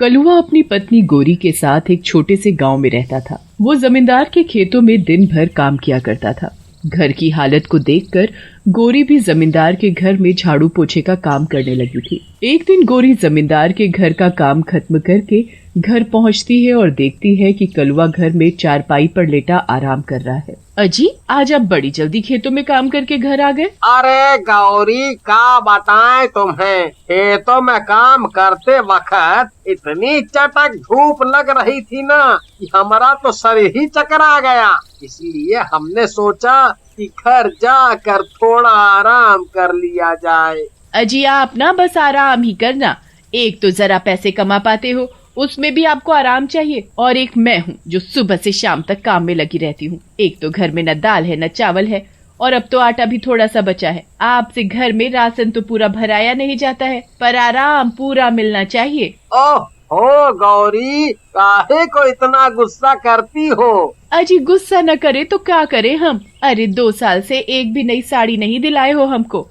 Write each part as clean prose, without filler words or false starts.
कलुआ अपनी पत्नी गोरी के साथ एक छोटे से गांव में रहता था। वो जमींदार के खेतों में दिन भर काम किया करता था। घर की हालत को देखकर गोरी भी जमींदार के घर में झाड़ू पोछे का काम करने लगी थी। एक दिन गोरी जमींदार के घर का काम खत्म करके घर पहुंचती है और देखती है कि कलुआ घर में चारपाई पर लेटा आराम कर रहा है। अजी, आज आप बड़ी जल्दी खेतों में काम करके घर आ गए। अरे गौरी, क्या बताएं तुम्हें, खेतों में काम करते वक्त इतनी चटक धूप लग रही थी ना कि हमारा तो शरीर ही चकरा गया। इसलिए हमने सोचा कि घर जाकर थोड़ा आराम कर लिया जाए। अजी, आप ना बस आराम ही करना। एक तो जरा पैसे कमा पाते हो, उसमें भी आपको आराम चाहिए, और एक मैं हूँ जो सुबह से शाम तक काम में लगी रहती हूँ। एक तो घर में न दाल है न चावल है, और अब तो आटा भी थोड़ा सा बचा है। आपसे घर में राशन तो पूरा भराया नहीं जाता है, पर आराम पूरा मिलना चाहिए। ओह हो गौरी, काहे को इतना गुस्सा करती हो? अजी, गुस्सा न करे तो क्या करे हम। अरे 2 साल से एक भी नई साड़ी नहीं दिलाए हो हमको।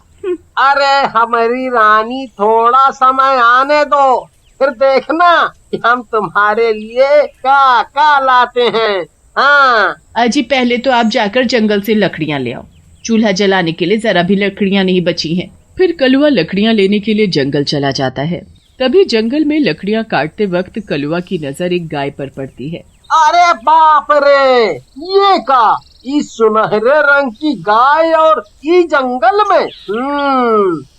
अरे हमारी रानी, थोड़ा समय आने दो, फिर देखना कि हम तुम्हारे लिए क्या लाते हैं। हाँ अजी, पहले तो आप जाकर जंगल से लकड़ियाँ ले आओ। चूल्हा जलाने के लिए जरा भी लकड़ियाँ नहीं बची हैं। फिर कलुआ लकड़ियाँ लेने के लिए जंगल चला जाता है। तभी जंगल में लकड़ियाँ काटते वक्त कलुआ की नजर एक गाय पर पड़ती है। अरे बाप रे, ये का इस सुनहरे रंग की गाय और ये जंगल में।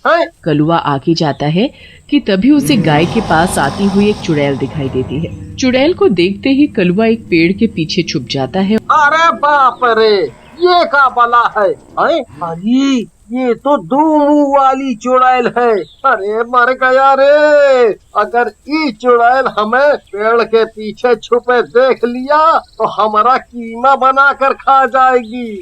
है? कलुआ आगे जाता है कि तभी उसे गाय के पास आती हुई एक चुड़ैल दिखाई देती है। चुड़ैल को देखते ही कलुआ एक पेड़ के पीछे छुप जाता है। अरे बाप रे, ये का बला है? अरे ये तो 2 मुंह वाली चुड़ैल है। अरे मर गया रे। अगर ये चुड़ैल हमें पेड़ के पीछे छुपे देख लिया तो हमारा कीमा बना कर खा जाएगी।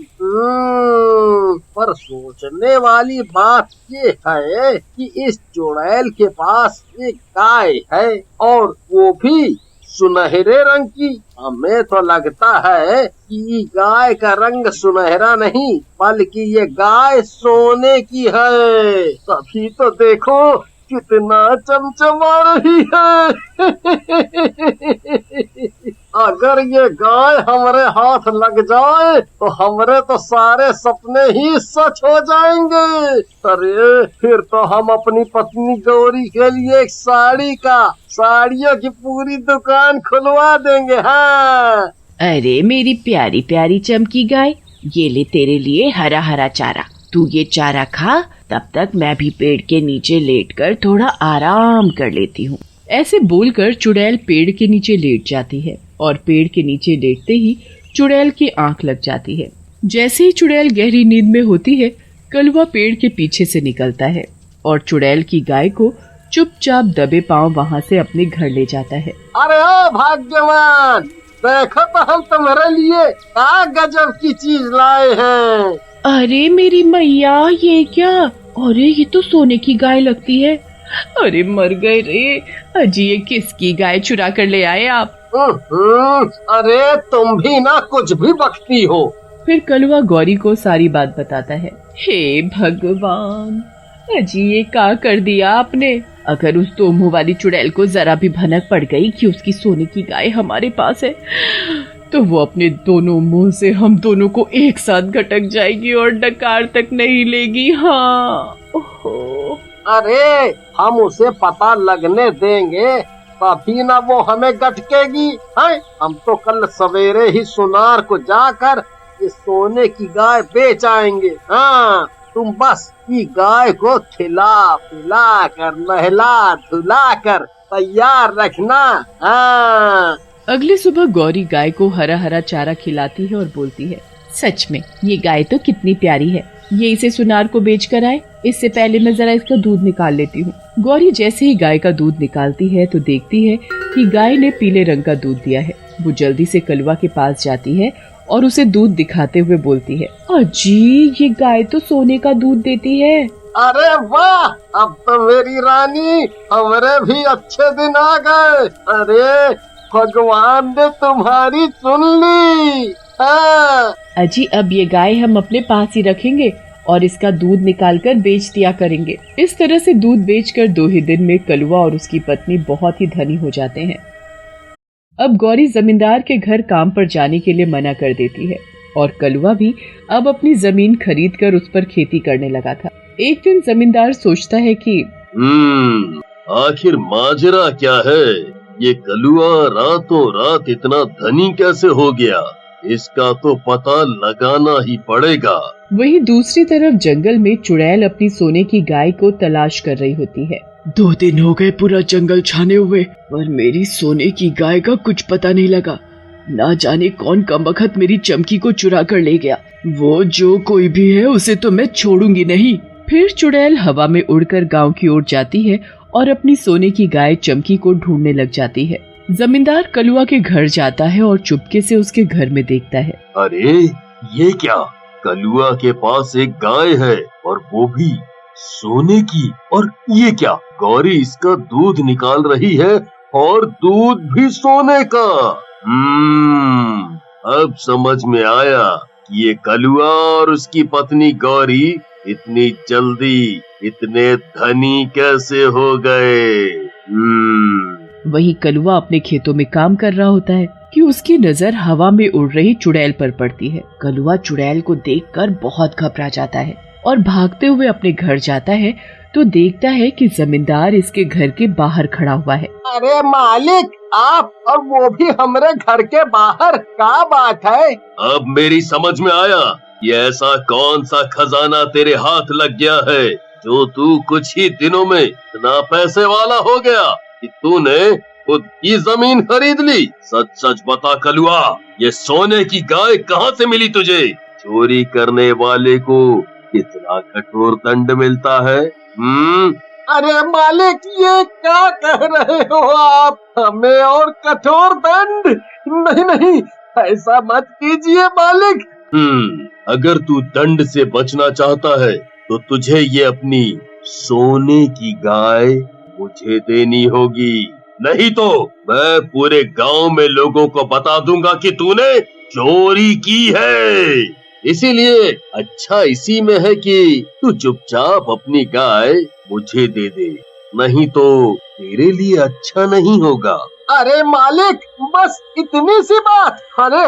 पर सोचने वाली बात ये है कि इस चुड़ैल के पास एक गाय है, और वो भी सुनहरे रंग की। हमें तो लगता है कि गाय का रंग सुनहरा नहीं, बल्कि ये गाय सोने की है। तभी तो देखो कितना चमचमा रही है। अगर ये गाय हमारे हाथ लग जाए तो हमारे तो सारे सपने ही सच हो जाएंगे। अरे फिर तो हम अपनी पत्नी गौरी के लिए एक साड़ियों की पूरी दुकान खुलवा देंगे। हाँ। अरे मेरी प्यारी प्यारी चमकी गाय, ये ले तेरे लिए हरा हरा चारा। तू ये चारा खा, तब तक मैं भी पेड़ के नीचे लेटकर थोड़ा आराम कर लेती हूँ। ऐसे बोलकर चुड़ैल पेड़ के नीचे लेट जाती है, और पेड़ के नीचे लेटते ही चुड़ैल की आंख लग जाती है। जैसे ही चुड़ैल गहरी नींद में होती है, कलुआ पेड़ के पीछे से निकलता है और चुड़ैल की गाय को चुपचाप दबे पांव वहाँ से अपने घर ले जाता है। अरे ओ भाग्यवान, देखो तो हम तुम्हारे लिए क्या गजब की चीज लाए हैं। अरे मेरी मैया, ये क्या? अरे ये तो सोने की गाय लगती है। अरे मर गए रे। अजी, ये किसकी गाय चुरा कर ले आए आप? अरे तुम भी ना कुछ भी बकती हो। फिर कलुआ गौरी को सारी बात बताता है। हे भगवान, अजी ये क्या कर दिया आपने? अगर उस 2 मुंह वाली चुड़ैल को जरा भी भनक पड़ गई कि उसकी सोने की गाय हमारे पास है, तो वो अपने दोनों मुंह से हम दोनों को एक साथ घटक जाएगी और डकार तक नहीं लेगी। हाँ। ओहो। अरे हम उसे पता लगने देंगे, तभी ना वो हमें गटकेगी। हैं? हम तो कल सवेरे ही सुनार को जाकर ये सोने की गाय बेच आएंगे। हाँ, तुम बस ये गाय को खिला पिला कर, नहला धुला कर तैयार रखना। हाँ। अगली सुबह गौरी गाय को हरा हरा चारा खिलाती है और बोलती है, सच में ये गाय तो कितनी प्यारी है। ये इसे सुनार को बेच कर आए, इससे पहले मैं जरा इसका दूध निकाल लेती हूँ। गौरी जैसे ही गाय का दूध निकालती है तो देखती है कि गाय ने पीले रंग का दूध दिया है। वो जल्दी से कलुआ के पास जाती है और उसे दूध दिखाते हुए बोलती है, अजी ये गाय तो सोने का दूध देती है। अरे वाह, अब तो मेरी रानी, हमारे भी अच्छे दिन आ गए। अरे भगवान ने तुम्हारी सुन ली। हाँ। अजी अब ये गाय हम अपने पास ही रखेंगे और इसका दूध निकालकर बेच दिया करेंगे। इस तरह से दूध बेचकर 2 ही दिन में कलुआ और उसकी पत्नी बहुत ही धनी हो जाते हैं। अब गौरी जमींदार के घर काम पर जाने के लिए मना कर देती है और कलुआ भी अब अपनी जमीन खरीद कर उस पर खेती करने लगा था। एक दिन जमींदार सोचता है कि आखिर माजरा क्या है? ये कलुआ रातों रात इतना धनी कैसे हो गया? इसका तो पता लगाना ही पड़ेगा। वहीं दूसरी तरफ जंगल में चुड़ैल अपनी सोने की गाय को तलाश कर रही होती है। 2 दिन हो गए पूरा जंगल छाने हुए, पर मेरी सोने की गाय का कुछ पता नहीं लगा। ना जाने कौन कमबख्त मेरी चमकी को चुरा कर ले गया। वो जो कोई भी है उसे तो मैं छोड़ूंगी नहीं। फिर चुड़ैल हवा में उड़कर गांव की ओर जाती है और अपनी सोने की गाय चमकी को ढूंढने लग जाती है। जमींदार कलुआ के घर जाता है और चुपके से उसके घर में देखता है। अरे ये क्या? कलुआ के पास एक गाय है और वो भी सोने की। और ये क्या? गौरी इसका दूध निकाल रही है और दूध भी सोने का। अब समझ में आया कि ये कलुआ और उसकी पत्नी गौरी इतनी जल्दी इतने धनी कैसे हो गए। वहीं कलुआ अपने खेतों में काम कर रहा होता है कि उसकी नजर हवा में उड़ रही चुड़ैल पर पड़ती है। कलुआ चुड़ैल को देखकर बहुत घबरा जाता है और भागते हुए अपने घर जाता है तो देखता है कि जमींदार इसके घर के बाहर खड़ा हुआ है। अरे मालिक, आप और वो भी हमारे घर के बाहर, क्या बात है? अब मेरी समझ में आया, ये ऐसा कौन सा खजाना तेरे हाथ लग गया है जो तू कुछ ही दिनों में इतना पैसे वाला हो गया कि तूने खुद की जमीन खरीद ली। सच सच बता कलुआ, ये सोने की गाय कहाँ से मिली तुझे? चोरी करने वाले को कितना कठोर दंड मिलता है? अरे मालिक, ये क्या कह रहे हो आप? हमें और कठोर दंड? नहीं नहीं, ऐसा मत कीजिए मालिक। अगर तू दंड से बचना चाहता है तो तुझे ये अपनी सोने की गाय मुझे देनी होगी, नहीं तो मैं पूरे गांव में लोगों को बता दूंगा कि तूने चोरी की है। इसीलिए अच्छा इसी में है कि तू चुपचाप अपनी गाय मुझे दे दे, नहीं तो तेरे लिए अच्छा नहीं होगा। अरे मालिक, बस इतनी सी बात? अरे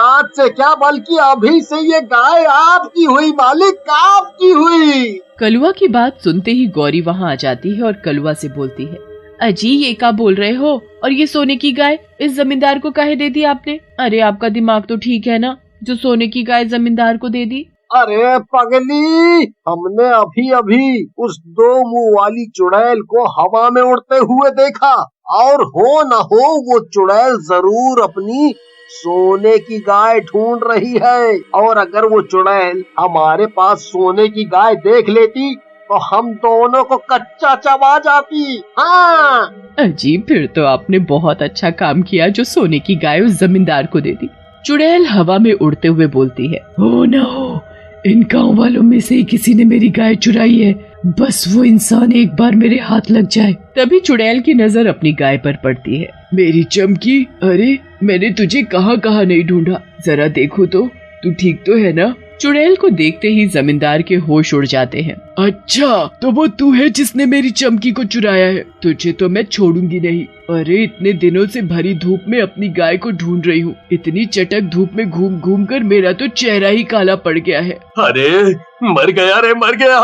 आज से क्या, बल्कि अभी से ये गाय आपकी हुई मालिक, आपकी हुई। कलुआ की बात सुनते ही गौरी वहाँ आ जाती है और कलुआ से बोलती है, अजी ये क्या बोल रहे हो? और ये सोने की गाय इस जमींदार को काहे दे दी आपने? अरे आपका दिमाग तो ठीक है ना, जो सोने की गाय जमींदार को दे दी? अरे पगली, हमने अभी अभी उस 2 मुंह वाली चुड़ैल को हवा में उड़ते हुए देखा, और हो न हो वो चुड़ैल जरूर अपनी सोने की गाय ढूंढ रही है। और अगर वो चुड़ैल हमारे पास सोने की गाय देख लेती तो हम दोनों को कच्चा चबा जाती। हाँ अजीब, फिर तो आपने बहुत अच्छा काम किया जो सोने की गाय उस जमींदार को दे दी। चुड़ैल हवा में उड़ते हुए बोलती है, हो न हो, इन गांव वालों में से ही किसी ने मेरी गाय चुराई है। बस वो इंसान एक बार मेरे हाथ लग जाए। तभी चुड़ैल की नजर अपनी गाय पर पड़ती है। मेरी चमकी, अरे मैंने तुझे कहाँ कहाँ नहीं ढूंढा, जरा देखो तो, तू ठीक तो है ना? चुड़ैल को देखते ही जमींदार के होश उड़ जाते हैं। अच्छा, तो वो तू है जिसने मेरी चमकी को चुराया है? तुझे तो मैं छोड़ूंगी नहीं। अरे इतने दिनों से भरी धूप में अपनी गाय को ढूंढ रही हूँ। इतनी चटक धूप में घूम घूम कर मेरा तो चेहरा ही काला पड़ गया है। अरे मर गया रे, मर गया।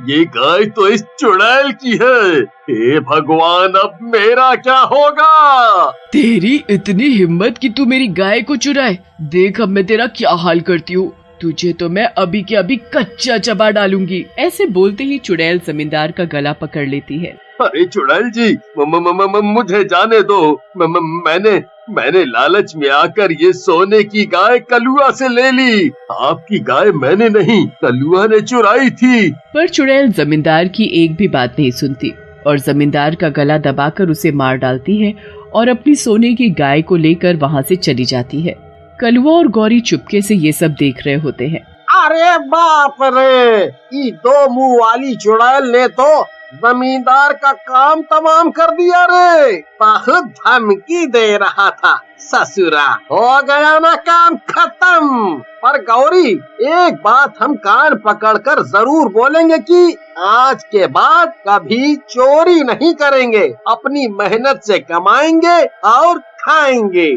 ये गाय तो इस चुड़ैल की है। हे भगवान, अब मेरा क्या होगा? तेरी इतनी हिम्मत कि तू मेरी गाय को चुराए? देख अब मैं तेरा क्या हाल करती हूँ। तुझे तो मैं अभी के अभी कच्चा चबा डालूंगी। ऐसे बोलते ही चुड़ैल जमींदार का गला पकड़ लेती है। अरे चुड़ैल जी, मुझे जाने दो। मैंने लालच में आकर ये सोने की गाय कलुआ से ले ली। आपकी गाय मैंने नहीं, कलुआ ने चुराई थी। पर चुड़ैल जमींदार की एक भी बात नहीं सुनती और जमींदार का गला दबाकर उसे मार डालती है और अपनी सोने की गाय को लेकर वहाँ से चली जाती है। कलुआ और गौरी चुपके से ये सब देख रहे होते हैं। अरे बाप रे, ये 2 मुंह वाली चुड़ैल ने तो जमींदार का काम तमाम कर दिया रे। बहुत धमकी दे रहा था ससुरा, हो गया ना काम खत्म। पर गौरी, एक बात हम कान पकड़कर जरूर बोलेंगे कि आज के बाद कभी चोरी नहीं करेंगे, अपनी मेहनत से कमाएंगे और खाएंगे।